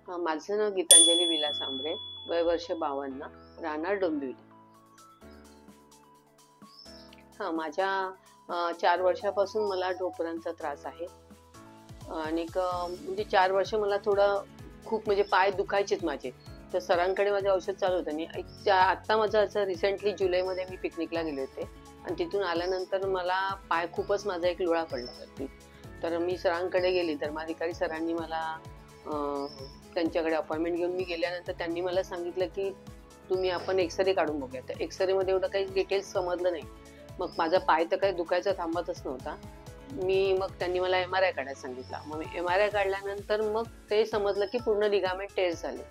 माझं नाव गीतांजली विलास आंबरे, वय वर्ष 52, राहणार डोंबिवली. माझ्या 4 वर्षापासून मला ढोपरांचा त्रास आहे. आणि म्हणजे 4 वर्ष मला थोडं खूप म्हणजे पाय दुखायचेत माझे. तर सरांकडे माझं औषध चालू होतं आणि आता माझं असं रिसेंटली जुलैमध्ये मी पिकनिकला गेले होते आणि तिथून आल्यानंतर मला पाय खूपच माझा एक लोळा पडला वरती. तर मी सरांकडे गेली तर अधिकारी सरांनी मला त्यांच्याकडे अपॉइंटमेंट घेऊन मी गेल्यानंतर त्यांनी मला सांगितलं की आपण एक्सरे काढून बघूया. तर एक्सरेमध्ये एवढं काही डिटेल्स समजलं नाही. मग माझा पाय तर काही दुखायचा थांबतच नव्हता. मग त्यांनी मला MRI काढायला सांगितला. मग MRI काढल्यानंतर मग ते समजलं की पूर्ण लिगामेंट टेर झाले.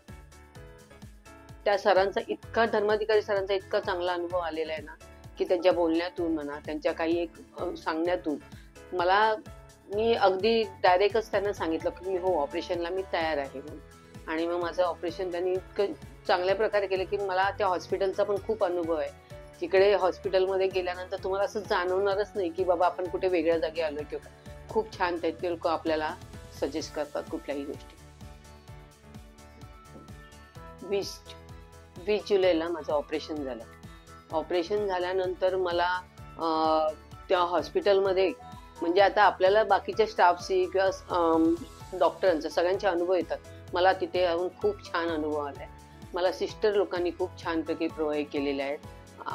त्या सरांचा इतका धर्माधिकारी सरांचा इतका चांगला अनुभव आलेला आहे ना की त्यांच्या बोलण्यातून म्हणा, त्यांच्या काही एक सांगण्यातून मी अगदी डायरेक्टच त्यांना सांगितलं की हो ऑपरेशनला मी तयार आहे म्हणून. आणि मग माझं ऑपरेशन त्यांनी इतकं चांगल्या प्रकारे केलं की मला त्या हॉस्पिटलचा पण खूप अनुभव आहे. तिकडे हॉस्पिटलमध्ये गेल्यानंतर तुम्हाला असं जाणवणारच नाही की बाबा आपण कुठे वेगळ्या जागी आलोय किंवा खूप छान ते लोक आपल्याला सजेस्ट करतात कुठल्याही गोष्टी. 20 जुलैला माझं ऑपरेशन झालं. ऑपरेशन झाल्यानंतर मला त्या हॉस्पिटलमध्ये म्हणजे आता आपल्याला बाकीच्या स्टाफशी किंवा डॉक्टरांचा सगळ्यांचे अनुभव येतात. मला तिथे येऊन खूप छान अनुभव आलाय. मला सिस्टर लोकांनी खूप छानपैकी प्रोव्हाइड केलेल्या आहेत.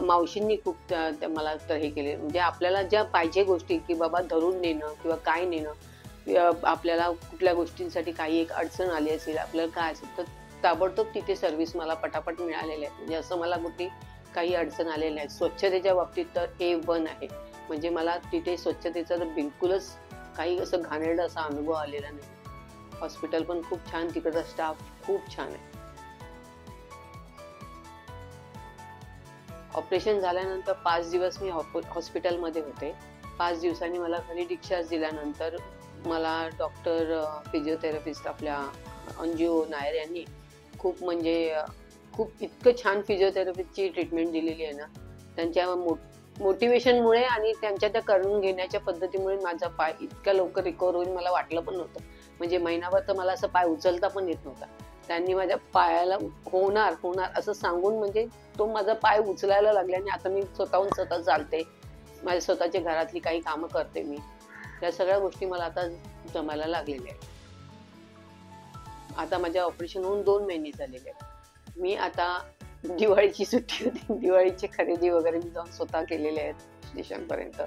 मावशींनी खूप मला हे केले. म्हणजे आपल्याला ज्या पाहिजे गोष्टी की बाबा धरून नेणं किंवा काय नेणं, आपल्याला कुठल्या गोष्टींसाठी काही एक अडचण आली असेल, आपल्याला काय असेल तर ताबडतोब तिथे सर्व्हिस मला पटापट मिळालेल्या आहेत. म्हणजे असं मला कुठली काही अडचण आलेली नाही. स्वच्छतेच्या बाबतीत तर A1 आहे. म्हणजे मला तिथे स्वच्छतेचा तर बिलकुलच काही असं घाणेरडा असा अनुभव आलेला नाही. हॉस्पिटल पण खूप छान, तिकडचा स्टाफ खूप छान आहे. ऑपरेशन झाल्यानंतर 5 दिवस मी हॉस्पिटलमध्ये होते. 5 दिवसांनी मला घरी डिस्चार्ज दिल्यानंतर मला डॉक्टर फिजिओथेरपिस्ट आपल्या अंजू नायर यांनी खूप इतकं छान फिजिओथेरपीची ट्रीटमेंट दिलेली आहे ना. त्यांच्या मोटिवेशनमुळे आणि त्यांच्या त्या करून घेण्याच्या पद्धतीमुळे माझा पाय इतक्या लवकर रिकवर होईल मला वाटलं पण नव्हतं. म्हणजे महिनाभर तर मला असं पाय उचलता पण येत नव्हता. त्यांनी माझ्या पायाला होणार असं सांगून म्हणजे तो माझा पाय उचलायला लागला आणि आता मी स्वतः चालते. माझ्या स्वतःच्या घरातली काही कामं करते मी. त्या सगळ्या गोष्टी मला आता जमायला लागलेल्या आहेत. आता माझ्या ऑपरेशन होऊन 2 महिने झालेले आहेत. मी आता दिवाळीची सुट्टी होती, दिवाळीची खरेदी वगैरे मी जाऊन स्वतः केलेले आहेत स्टेशनपर्यंत.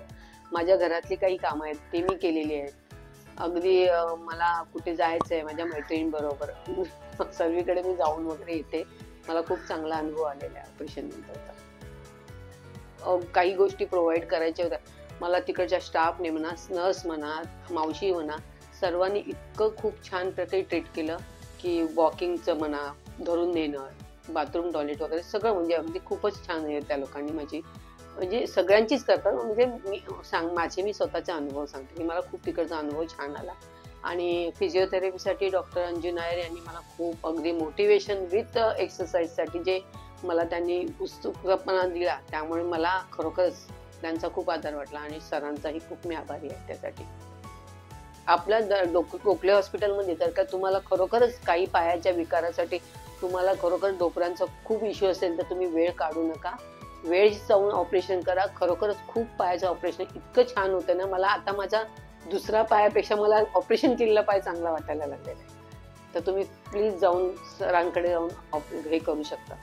माझ्या घरातली काही कामं आहेत ते मी केलेली आहेत. अगदी मला कुठे जायचंय माझ्या मैत्रिणींबरोबर सर्वीकडे मी जाऊन वगैरे येते. मला खूप चांगला अनुभव आलेला आहे ऑपरेशन नंतरचा. काही गोष्टी प्रोव्हाइड करायच्या होत्या मला तिकडच्या स्टाफने म्हणा, नर्स म्हणा, मावशी म्हणा, सर्वांनी इतकं खूप छान प्रकारे ट्रीट केलं की वॉकिंगचं म्हणा, धरून नेणं, बाथरूम टॉयलेट वगैरे सगळं म्हणजे अगदी खूपच छान आहे त्या लोकांनी. म्हणजे सगळ्यांचीच करतात. म्हणजे मी स्वतःचा अनुभव सांगते की मला खूप तिकडचा अनुभव छान आला. आणि फिजिओथेरपीसाठी डॉक्टर अंजू नायर यांनी मला खूप अगदी मोटिवेशन विथ एक्सरसाइजसाठी जे मला त्यांनी उत्सुकपणा दिला त्यामुळे मला खरोखरच त्यांचा खूप आदर वाटला आणि सरांचाही खूप मी आभारी आहे त्यासाठी. आपल्या गोखले हॉस्पिटलमध्ये जर का तुम्हाला खरोखरच काही पायाच्या विकारासाठी तुम्हाला खरोखर डोपरांचा खूप इश्यू असेल तर तुम्ही वेळ काढू नका. वेळ जाऊन ऑपरेशन करा. खरोखरच खूप पायाचं ऑपरेशन इतकं छान होतं ना. मला आता माझा दुसरा पायापेक्षा मला ऑपरेशन केलेला पाय चांगला वाटायला लागलेला आहे. तर तुम्ही प्लीज जाऊन सरांकडे जाऊन हे करू शकता.